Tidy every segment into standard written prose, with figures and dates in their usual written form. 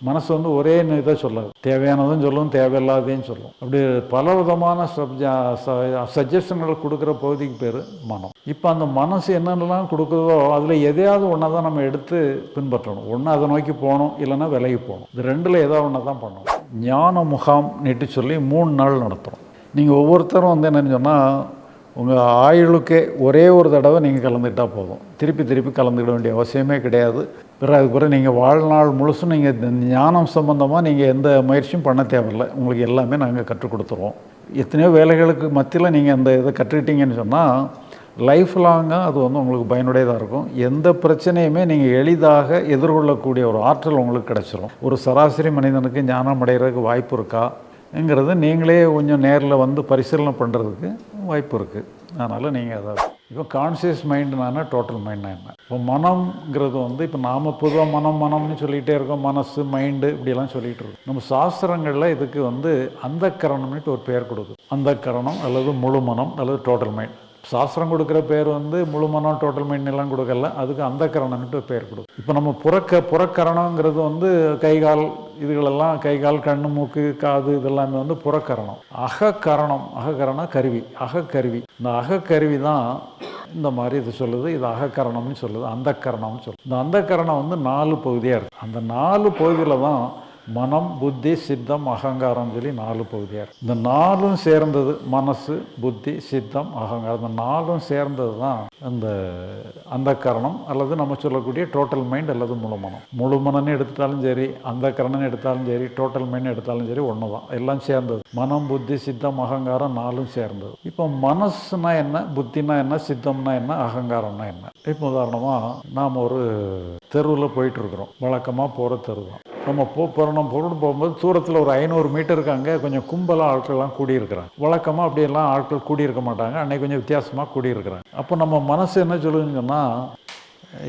மனசு வந்து ஒரே இதை சொல்லாது, தேவையானதும் சொல்லும், தேவையில்லாதையும் சொல்லும். அப்படி பல விதமான சஜஷன்களை கொடுக்குற பகுதிக்கு பேர் மனம். இப்போ அந்த மனசு என்னென்னலாம் கொடுக்குறதோ அதில் எதையாவது ஒன்றை தான் நம்ம எடுத்து பின்பற்றணும். ஒன்று அதை நோக்கி போகணும், இல்லைன்னா விலகி போகணும். இது ரெண்டில் ஏதாவது ஒன்றை தான் பண்ணணும். ஞான முகாம் நீட்டு சொல்லி 3 நாள் நடத்துகிறோம். நீங்கள் ஒவ்வொருத்தரும் வந்து என்னென்னு சொன்னால், உங்கள் ஆயுளுக்கே ஒரே ஒரு தடவை நீங்கள் கலந்துக்கிட்டால் போதும். திருப்பி திருப்பி கலந்துக்கிட வேண்டிய அவசியமே கிடையாது. அதுக்கு பிறகு நீங்கள் வாழ்நாள் முழுசும் நீங்கள் ஞானம் சம்பந்தமாக நீங்கள் எந்த முயற்சியும் பண்ண தேவையில்லை. உங்களுக்கு எல்லாமே நாங்கள் கற்றுக் கொடுத்துருவோம். எத்தனையோ வேலைகளுக்கு மத்தியில் நீங்கள் அந்த இதை கற்றுக்கிட்டீங்கன்னு சொன்னால் லைஃப் லாங்காக அது வந்து உங்களுக்கு பயனுடையதாக இருக்கும். எந்த பிரச்சனையுமே நீங்கள் எளிதாக எதிர்கொள்ளக்கூடிய ஒரு ஆற்றல் உங்களுக்கு கிடச்சிரும். ஒரு சராசரி மனிதனுக்கு ஞானம் அடைகிறதுக்கு வாய்ப்பு இருக்காங்கிறது நீங்களே கொஞ்சம் நேரில் வந்து பரிசீலனை பண்ணுறதுக்கு வாய்ப்பு இருக்குது. அதனால் நீங்கள் அதை இப்போ கான்சியஸ் மைண்டுனா டோட்டல் மைண்ட்னா என்ன? இப்போ மனம்ங்கிறது வந்து இப்போ நாம் பொதுவாக மனம்னு சொல்லிகிட்டே இருக்கோம். மனசு, மைண்டு இப்படியெல்லாம் சொல்லிகிட்டு இருக்கோம். நம்ம சாஸ்திரங்களில் இதுக்கு வந்து அந்த கரணம்னுட்டு ஒரு பேர் கொடுக்குது. அந்த கரணம் அல்லது முழு மனம் அல்லது டோட்டல் மைண்ட். சாஸ்திரம் கொடுக்குற பேர் வந்து முழு மனம், டோட்டல் மைண்ட் எல்லாம் கொடுக்கல, அதுக்கு அந்த கரணம்னுட்டு பேர் கொடுக்கும். இப்போ நம்ம புறக்கரணங்கிறது வந்து கைகால் இதுகளெல்லாம், கைகால், கண்ணு, மூக்கு, காது இதெல்லாமே வந்து புறக்கரணம். அகக்கரணம் கருவி, அகக்கருவி. இந்த அகக்கருவி தான் இந்த மாதிரி இது சொல்லுது. இது அகக்கரணம்னு சொல்லுது, அந்த கரணம்னு சொல்லுது. இந்த அந்த கரணம் வந்து 4 பகுதியாக இருக்குது. அந்த 4 பகுதியில் தான் மனம், புத்தி, சித்தம், அகங்காரம் சொல்லி 4 பகுதியாக இருக்குது. இந்த 4ம் சேர்ந்தது மனசு, புத்தி, சித்தம், அகங்காரம். இந்த 4ம் சேர்ந்தது தான் அந்த கரணம் அல்லது நம்ம சொல்லக்கூடிய டோட்டல் மைண்ட் அல்லது முழு மனம். முழு மனம்னு எடுத்துட்டாலும் சரி, அந்த கரணம்னு எடுத்தாலும் சரி, டோட்டல் மைண்ட் எடுத்தாலும் சரி, ஒன்று தான். எல்லாம் சேர்ந்தது. மனம், புத்தி, சித்தம், அகங்காரம் 4ம் சேர்ந்தது. இப்போ மனசுனா என்ன, புத்தினா என்ன, சித்தம்னா என்ன, அகங்காரம்னா என்ன? இப்போ உதாரணமாக நாம் ஒரு தெருவில் போயிட்டுருக்குறோம். வழக்கமாக போகிற தெரு தான். நம்ம போகும்போது தூரத்தில் ஒரு 500 மீட்டருக்கு அங்கே கொஞ்சம் கும்பலாக ஆட்கள்லாம் கூடியிருக்கிறாங்க. வழக்கமாக அப்படியெல்லாம் ஆட்கள் கூடியிருக்க மாட்டாங்க. அன்றைக்கி கொஞ்சம் வித்தியாசமாக கூடியிருக்கிறாங்க. அப்போ நம்ம மனசு என்ன சொல்லுதுன்னு சொன்னால்,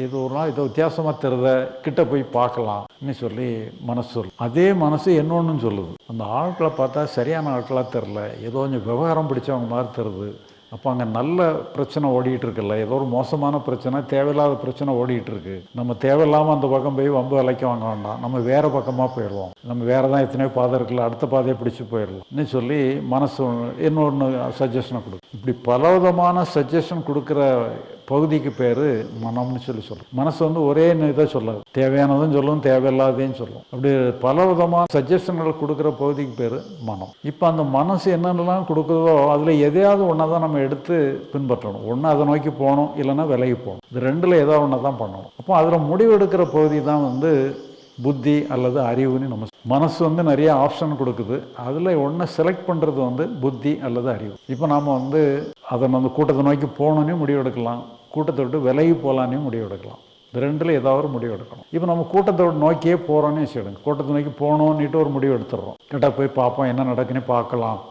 இது ஒரு நாள் இதை வித்தியாசமாக தெரியுத, கிட்ட போய் பார்க்கலாம்னு சொல்லி மனசு சொல்லுது. அதே மனசு என்னொன்னு சொல்லுது, அந்த ஆட்களை பார்த்தா சரியான ஆட்களாக தெரில, ஏதோ கொஞ்சம் விவகாரம் பிடிச்சவங்க மாதிரி தெரியுது. அப்போ அங்கே நல்ல பிரச்சனை ஓடிக்கிட்டு இருக்குல்ல, ஏதோ ஒரு மோசமான பிரச்சனை, தேவையில்லாத பிரச்சனை ஓடிக்கிட்டு இருக்கு. நம்ம தேவையில்லாமல் அந்த பக்கம் போய் வம்பு விலைக்கு வாங்க வேண்டாம், நம்ம வேறு பக்கமாக போயிடுவோம். நம்ம வேறு தான் எத்தனையோ பாதை இருக்குல்ல, அடுத்த பாதையை பிடிச்சி போயிடலாம்னு சொல்லி மனசு இன்னொன்று சஜஷனை கொடுக்கும். இப்படி பலவிதமான சஜஷன் கொடுக்குற பகுதிக்கு பேர் மனம்னு சொல்லி சொல்லும். மனசு வந்து ஒரே இதை சொல்லாது, தேவையானதும் சொல்லும், தேவையில்லாதையும் சொல்லும். அப்படி பல விதமான சஜஷன்கள் கொடுக்குற பகுதிக்கு பேர் மனம். இப்போ அந்த மனசு என்னென்னலாம் கொடுக்குறதோ அதில் எதையாவது ஒன்றை தான் நம்ம எடுத்து பின்பற்றணும். ஒன்று அதை நோக்கி போகணும், இல்லைன்னா விலகி போகணும். இது ரெண்டில் ஏதாவது ஒன்றை தான் பண்ணணும். அப்போ அதில் முடிவெடுக்கிற பகுதி தான் வந்து புத்தி அல்லது அறிவுன்னு நம்ம. மனசு வந்து நிறைய ஆப்ஷன் கொடுக்குது. அதில் ஒன்றை செலக்ட் பண்ணுறது வந்து புத்தி அல்லது அறிவு. இப்போ நாம் வந்து அதை நம்ம கூட்டத்தை நோக்கி போகணுன்னே முடிவெடுக்கலாம், கூட்டத்தை விட்டு விலகி போகலான்னே முடிவெடுக்கலாம். இந்த ரெண்டில் ஏதாவது ஒரு முடிவு எடுக்கணும். இப்போ நம்ம கூட்டத்தை நோக்கியே போகிறோன்னு வச்சுடுங்க. கூட்டத்தை நோக்கி போகணுன்னுட்டு ஒரு முடிவு எடுத்துடுறோம். கிட்ட போய் பார்ப்போம், என்ன நடக்குன்னு பார்க்கலாம்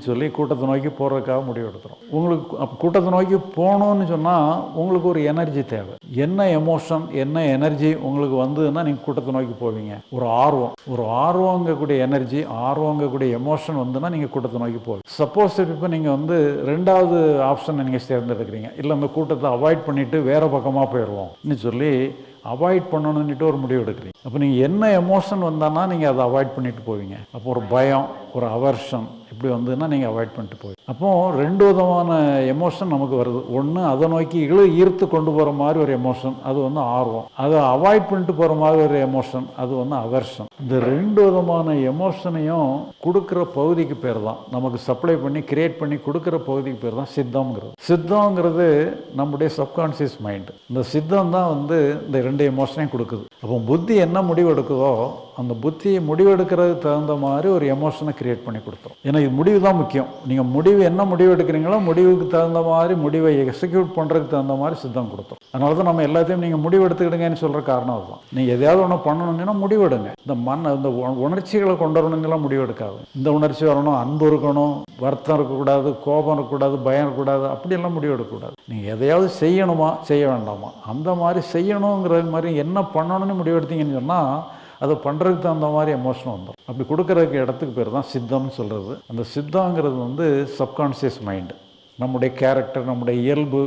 சொல்லி கூட்டத்தை நோக்கி போகிறதுக்காக முடிவு எடுத்துகிறோம். உங்களுக்கு அப்போ கூட்டத்தை நோக்கி போகணுன்னு சொன்னால் உங்களுக்கு ஒரு எனர்ஜி தேவை. என்ன எமோஷன், என்ன எனர்ஜி உங்களுக்கு வந்ததுன்னா நீங்கள் கூட்டத்தை நோக்கி போவீங்க. ஒரு ஆர்வங்கக்கூடிய எனர்ஜி, ஆர்வங்கக்கூடிய எமோஷன் வந்துன்னா நீங்கள் கூட்டத்தை நோக்கி போவீங்க. சப்போஸ் இப்போ நீங்கள் வந்து 2வது ஆப்ஷனை நீங்கள் தேர்ந்தெடுக்கிறீங்க, இல்லை அந்த கூட்டத்தை அவாய்ட் பண்ணிவிட்டு வேறு பக்கமாக போயிடுவோம்னு சொல்லி அவாய்ட் பண்ணணுன்னுட்டு ஒரு முடிவு எடுக்கிறீங்க. அப்போ நீங்கள் என்ன எமோஷன் வந்தான்னா நீங்கள் அதை அவாய்ட் பண்ணிட்டு போவீங்க. அப்போ ஒரு பயம், ஒரு அவர்ஷன் இப்படி வந்ததுன்னா நீங்கள் அவாய்ட் பண்ணிட்டு போய். அப்போது 2 விதமான எமோஷன் நமக்கு வருது. ஒன்று அதை நோக்கி ஈர்த்து கொண்டு போகிற மாதிரி ஒரு எமோஷன், அது வந்து ஆர்வம். அதை அவாய்ட் பண்ணிட்டு போகிற மாதிரி ஒரு எமோஷன், அது வந்து அவர்ஷன். இந்த 2 விதமான எமோஷனையும் கொடுக்குற பகுதிக்கு பேர் தான், நமக்கு சப்ளை பண்ணி கிரியேட் பண்ணி கொடுக்குற பகுதிக்கு பேர் தான் சித்தம்ங்கிறது. சித்தம்ங்கிறது நம்முடைய சப்கான்சியஸ் மைண்டு. இந்த சித்தம் தான் வந்து இந்த 2 எமோஷனையும் கொடுக்குது. அப்போ புத்தி என்ன முடிவு எடுக்குதோ அந்த புத்தியை முடிவெடுக்கிறதுக்கு தகுந்த மாதிரி ஒரு எமோஷனை கிரியேட் பண்ணி கொடுத்துரும். ஏன்னா இது முடிவு தான் முக்கியம். நீங்கள் என்ன முடிவு எடுக்கிறீங்களோ முடிவுக்கு தகுந்த மாதிரி, முடிவை எக்ஸிக்யூட் பண்ணுறதுக்கு தகுந்த மாதிரி சித்தம் கொடுத்துரும். அதனால தான் நம்ம எல்லாத்தையும் நீங்கள் முடிவு எடுத்துக்கிடுங்கன்னு சொல்கிற காரணம் அதுதான். நீங்கள் எதையாவது ஒன்று பண்ணணும்னா முடிவெடுங்க. இந்த உணர்ச்சிகளை கொண்டு வரணுங்கெல்லாம் முடிவு எடுக்காது. இந்த உணர்ச்சி வரணும், அன்பு இருக்கணும், வருத்தம் இருக்கக்கூடாது, கோபம் இருக்கக்கூடாது, பயம் இருக்கக்கூடாது, அப்படியெல்லாம் முடிவு எடுக்கக்கூடாது. நீங்கள் எதையாவது செய்யணுமா, செய்ய வேண்டாமா, அந்த மாதிரி செய்யணுங்கிற மாதிரி என்ன பண்ணணும்னு முடிவு எடுத்தீங்கன்னு சொன்னால் அதை பண்ணுறதுக்கு தகுந்த மாதிரி எமோஷன் வந்துடும். அப்படி கொடுக்குறதுக்கு இடத்துக்கு பேர் தான் சித்தம்னு சொல்கிறது. அந்த சித்தங்கிறது வந்து சப்கான்ஷியஸ் மைண்டு. நம்முடைய கேரக்டர், நம்முடைய இயல்பு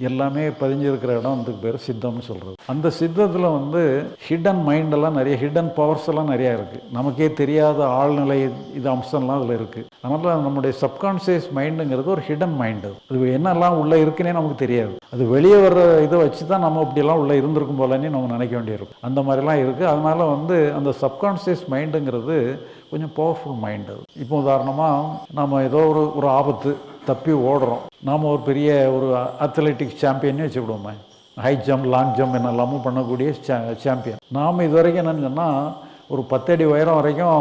எல்லாமே பதிஞ்சிருக்கிற இடம் அதுக்கு பேர் சித்தம்னு சொல்கிறது. அந்த சித்தத்தில் வந்து ஹிடன் மைண்டெல்லாம் நிறைய ஹிடன் பவர்ஸ் எல்லாம் நிறையா இருக்குது. நமக்கே தெரியாத ஆழ்நிலை இது அம்சம்லாம் அதில் இருக்குது. அதனால் நம்முடைய சப்கான்ஷியஸ் மைண்டுங்கிறது ஒரு ஹிடன் மைண்டு. அது என்னெல்லாம் உள்ளே இருக்குன்னே நமக்கு தெரியாது. அது வெளியே வர்ற இதை வச்சு தான் நம்ம இப்படியெல்லாம் உள்ளே இருந்திருக்கும் போலன்னு நம்ம நினைக்க வேண்டியிருக்கும். அந்த மாதிரிலாம் இருக்குது. அதனால் வந்து அந்த சப்கான்ஷியஸ் மைண்டுங்கிறது கொஞ்சம் பவர்ஃபுல் மைண்டு. இப்போ உதாரணமாக நம்ம ஏதோ ஒரு ஆபத்து தப்பி ஓடுறோம். நாம் ஒரு பெரிய ஒரு அத்லெட்டிக்ஸ் சாம்பியன்னு வச்சுக்கிடுவோமே, ஹை ஜம்ப் லாங் ஜம்ப் என்னெல்லாமும் பண்ணக்கூடிய சாம்பியன். நாம் இது வரைக்கும் என்னென்னு சொன்னால் ஒரு 10 அடி உயரம் வரைக்கும்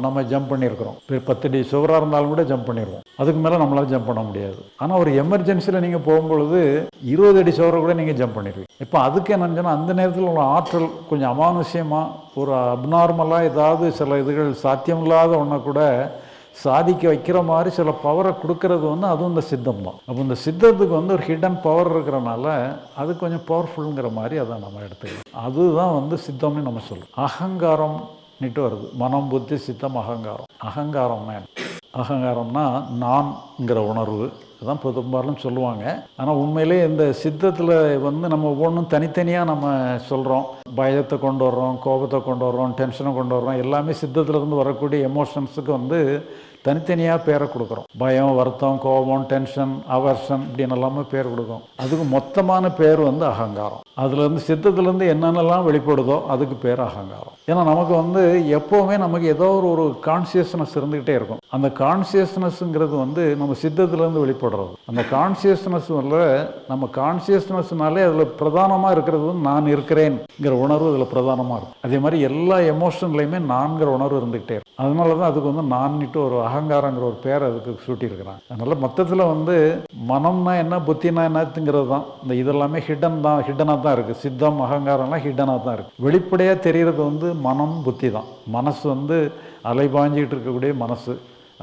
நம்ம ஜம்ப் பண்ணியிருக்கிறோம். 10 அடி சுவராக இருந்தாலும் கூட ஜம்ப் பண்ணிடுவோம். அதுக்கு மேலே நம்மளால் ஜம்ப் பண்ண முடியாது. ஆனால் ஒரு எமர்ஜென்சியில் நீங்கள் போகும்பொழுது 20 அடி சுவரை கூட நீங்கள் ஜம்ப் பண்ணிடுவீங்க. இப்போ அதுக்கு என்னன்னு சொன்னால் அந்த நேரத்தில் உள்ள ஆற்றல் கொஞ்சம் அமானுஷ்யமாக ஒரு அப்நார்மலாக ஏதாவது சில இதுகள் சாத்தியமில்லாத ஒன்றை கூட சாதிக்க வைக்கிற மாதிரி சில பவரை கொடுக்கறது வந்து அதுவும் இந்த சித்தம் தான். அப்போ இந்த சித்தத்துக்கு வந்து ஒரு ஹிடன் பவர் இருக்கிறனால அது கொஞ்சம் பவர்ஃபுல்ங்கிற மாதிரி அதை நம்ம எடுத்துக்கலாம். அதுதான் வந்து சித்தம்னு நம்ம சொல்கிறோம். அகங்காரம் நிட்டு வருது. மனம், புத்தி, சித்தம், அகங்காரம். அகங்காரம்னா அகங்காரம்னா நான்ங்கிற உணர்வு அதுதான் பெரும்பாலும் சொல்லுவாங்க. ஆனால் உண்மையிலே இந்த சித்தத்தில் வந்து நம்ம ஒவ்வொன்றும் தனித்தனியாக நம்ம சொல்கிறோம். பயத்தை கொண்டு வர்றோம், கோபத்தை கொண்டு வர்றோம், டென்ஷனை கொண்டு வர்றோம். எல்லாமே சித்தத்திலேருந்து வரக்கூடிய எமோஷன்ஸுக்கு வந்து தனித்தனியாக பேரை கொடுக்குறோம். பயம், வருத்தம், கோபம், டென்ஷன், அவர்ஷன் இப்படின்னு எல்லாமே பேர் கொடுக்கும். அதுக்கு மொத்தமான பேர் வந்து அகங்காரம். அதுலேருந்து சித்தத்துலேருந்து என்னென்னலாம் வெளிப்படுதோ அதுக்கு பேர் அகங்காரம். ஏன்னா நமக்கு வந்து எப்போவுமே நமக்கு ஏதோ ஒரு கான்சியஸ்னஸ் இருந்துக்கிட்டே இருக்கும். அந்த கான்சியஸ்னஸ்ங்கிறது வந்து நம்ம சித்தத்துலேருந்து வெளிப்படுறது. அந்த கான்சியஸ்னஸ் வந்து நம்ம கான்சியஸ்னஸ்னாலே அதில் பிரதானமாக இருக்கிறது வந்து நான் இருக்கிறேன்ங்கிற உணர்வு அதில் பிரதானமாக இருக்கும். அதே மாதிரி எல்லா எமோஷன்லையுமே நான்கிற உணர்வு இருந்துக்கிட்டே இருக்கும். அதனால தான் அதுக்கு வந்து நான்னிட்டு ஒரு அகங்காரங்கிற ஒரு பேர் அதுக்கு சூட்டியிருக்கிறாங்க. அதனால் மொத்தத்தில் வந்து மனம்னா என்ன, புத்தினா என்னத்துங்கிறது தான். இந்த இதெல்லாமே ஹிடனாக தான் இருக்குது. சித்தம், அகங்காரம்லாம் ஹிடனாக தான் இருக்குது. வெளிப்படையாக தெரிகிறது வந்து மனம், புத்தி தான். மனசு வந்து அலைபாஞ்சிக்கிட்டு இருக்கக்கூடிய மனசு,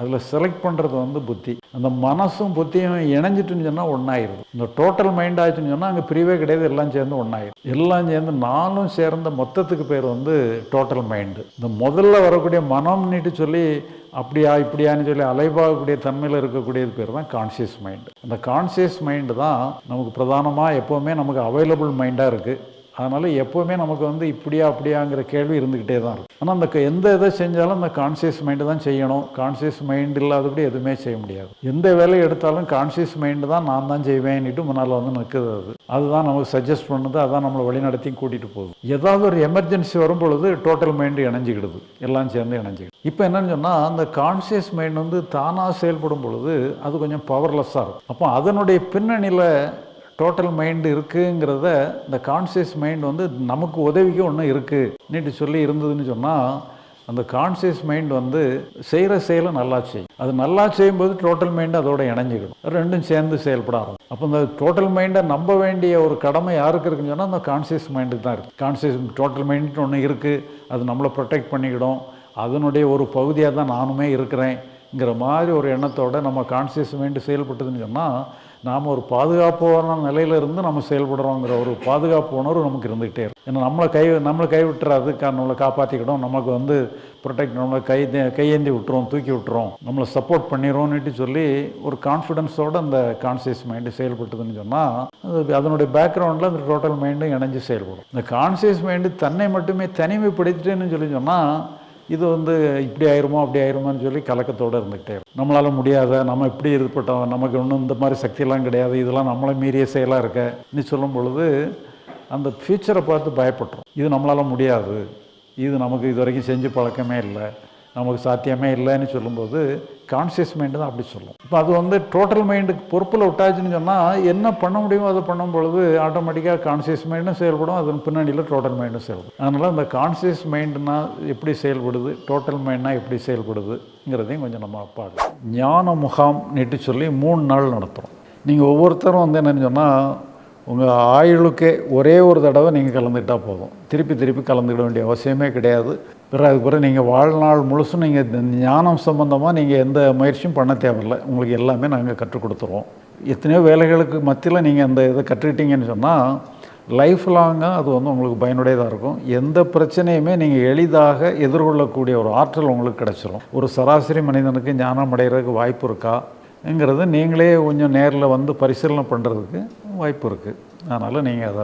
அதில் செலக்ட் பண்ணுறது வந்து புத்தி. அந்த மனசும் புத்தியும் இணைஞ்சிட்டுன்னு சொன்னால் ஒன்றாயிருது. இந்த டோட்டல் மைண்ட் ஆச்சுன்னு சொன்னால் அங்கே பிரிவே கிடையாது, எல்லாம் சேர்ந்து ஒன்றாயிரும். எல்லாம் சேர்ந்து நாலும் சேர்ந்த மொத்தத்துக்கு பேர் வந்து டோட்டல் மைண்டு. இந்த முதல்ல வரக்கூடிய மனம்னுட்டு சொல்லி அப்படியா இப்படியான்னு சொல்லி அலைபாகக்கூடிய தன்மையில் இருக்கக்கூடியது பேர் தான் கான்சியஸ் மைண்டு. அந்த கான்சியஸ் மைண்டு தான் நமக்கு பிரதானமாக எப்போவுமே நமக்கு அவைலபிள் மைண்டாக இருக்குது. அதனால் எப்போவுமே நமக்கு வந்து இப்படியா அப்படியாங்கிற கேள்வி இருந்துக்கிட்டே தான் இருக்கும். ஆனால் அந்த எந்த இதை செஞ்சாலும் அந்த கான்சியஸ் மைண்டு தான் செய்யணும். கான்சியஸ் மைண்டு இல்லாதபடி எதுவுமே செய்ய முடியாது. எந்த வேலையை எடுத்தாலும் கான்சியஸ் மைண்டு தான் நான் தான் செய்வேன்னுட்டு முன்னால் வந்து நிற்குது. அதுதான் நமக்கு சஜஸ்ட் பண்ணுது, அதான் நம்மளை வழிநடத்தி கூட்டிகிட்டு போகுது. ஏதாவது ஒரு எமர்ஜென்சி வரும்பொழுது டோட்டல் மைண்டு இணைஞ்சிக்கிடுது, எல்லாம் சேர்ந்து இணைஞ்சிக்கிடுது. இப்போ என்னன்னு சொன்னால் அந்த கான்சியஸ் மைண்ட் வந்து தானாக செயல்படும் பொழுது அது கொஞ்சம் பவர்லெஸ்ஸாக இருக்கும். அப்போ அதனுடைய பின்னணியில் டோட்டல் மைண்டு இருக்குங்கிறத இந்த கான்சியஸ் மைண்ட் வந்து நமக்கு உதவிக்கு ஒன்று இருக்குன்னுட்டு சொல்லி இருந்ததுன்னு சொன்னால் அந்த கான்சியஸ் மைண்ட் வந்து செய்கிற செயலை நல்லா செய்யும். அது நல்லா செய்யும்போது டோட்டல் மைண்டு அதோட இணைஞ்சிக்கணும், ரெண்டும் சேர்ந்து செயல்பட ஆரம்பிக்கும். அப்போ இந்த டோட்டல் மைண்டை நம்ப வேண்டிய ஒரு கடமை யாருக்கு இருக்குன்னு சொன்னால் அந்த கான்சியஸ் மைண்டுக்கு தான் இருக்குது. கான்சியஸ் டோட்டல் மைண்டுன்னு ஒன்று இருக்குது, அது நம்மளை ப்ரொடெக்ட் பண்ணிக்கிடும். அதனுடைய ஒரு பகுதியாக தான் நானுமே இருக்கிறேங்கிற மாதிரி ஒரு எண்ணத்தோடு நம்ம கான்சியஸ் மைண்டு செயல்பட்டதுன்னு சொன்னால் நாம் ஒரு பாதுகாப்பான நிலையிலிருந்து நம்ம செயல்படுறோங்கிற ஒரு பாதுகாப்பு உணர்வு நமக்கு இருந்துகிட்டே இருக்கும். ஏன்னா நம்மளை கைவிட்டுறாது, நம்மளை காப்பாற்றிக்கிடும், நமக்கு வந்து ப்ரொடெக்ட், நம்மளை கையேந்தி விட்டுரும், தூக்கி விட்டுரும், நம்மளை சப்போர்ட் பண்ணிடும்னுட்டு சொல்லி ஒரு கான்ஃபிடென்ஸோடு அந்த கான்சியஸ் மைண்டு செயல்பட்டதுன்னு சொன்னால் அதனுடைய பேக்ரவுண்டில் அந்த டோட்டல் மைண்டும் இணைஞ்சு செயல்படும். இந்த கான்சியஸ் மைண்டு தன்னை மட்டுமே தனிமைப்படுத்திட்டேன்னு சொன்னால் இது வந்து இப்படி ஆயிருமோ அப்படி ஆயிருமான்னு சொல்லி கலக்கத்தோடு இருந்துக்கிட்டே இருக்கும். நம்மளால் முடியாத, நம்ம இப்படி இருப்பட்டோம், நமக்கு ஒன்றும் இந்த மாதிரி சக்தியெல்லாம் கிடையாது, இதெல்லாம் நம்மளை மீறிய செயலாக இருக்கன்னு சொல்லும் பொழுது அந்த ஃபியூச்சரை பார்த்து பயப்பட்டுரும். இது நம்மளால் முடியாது, இது நமக்கு இது வரைக்கும் செஞ்சு பழக்கமே இல்லை, நமக்கு சாத்தியமே இல்லைன்னு சொல்லும்போது கான்சியஸ் மைண்டு தான் அப்படி சொல்லும். இப்போ அது வந்து டோட்டல் மைண்டுக்கு பொறுப்பில் விட்டாச்சுன்னு சொன்னால் என்ன பண்ண முடியுமோ அதை பண்ணும் பொழுது ஆட்டோமேட்டிக்காக கான்சியஸ் மைண்டும் செயல்படும், அதன் பின்னணியில் டோட்டல் மைண்டும் செயல்படும். அதனால் அந்த கான்சியஸ் மைண்டுனா எப்படி செயல்படுது, டோட்டல் மைண்ட்னா எப்படி செயல்படுதுங்கிறதையும் கொஞ்சம் நம்ம பார்க்கலாம். ஞான முகாம் நீட்டு சொல்லி 3 நாள் நடத்துகிறோம். நீங்கள் ஒவ்வொருத்தரும் வந்து என்னென்னு சொன்னால் உங்கள் ஆயுளுக்கே ஒரே ஒரு தடவை நீங்கள் கலந்துக்கிட்டால் போதும், திருப்பி கலந்துக்கிட வேண்டிய அவசியமே கிடையாது. அதுக்கு பிறகு நீங்கள் வாழ்நாள் முழுசும் நீங்கள் ஞானம் சம்பந்தமாக நீங்கள் எந்த முயற்சியும் பண்ண தேவையில்லை. உங்களுக்கு எல்லாமே நாங்கள் கற்றுக் கொடுத்துருவோம். எத்தனையோ வேலைகளுக்கு மத்தியில் நீங்கள் அந்த இதை கற்றுக்கிட்டீங்கன்னு சொன்னால் லைஃப் லாங்காக அது வந்து உங்களுக்கு பயனுடையதாக இருக்கும். எந்த பிரச்சனையுமே நீங்கள் எளிதாக எதிர்கொள்ளக்கூடிய ஒரு ஆற்றல் உங்களுக்கு கிடச்சிரும். ஒரு சராசரி மனிதனுக்கு ஞானம் அடைகிறதுக்கு வாய்ப்பு இருக்காங்கிறது நீங்களே கொஞ்சம் நேரில் வந்து பரிசீலனை பண்ணுறதுக்கு வாய்ப்பு இருக்குது. அதனால் நீங்கள் அதை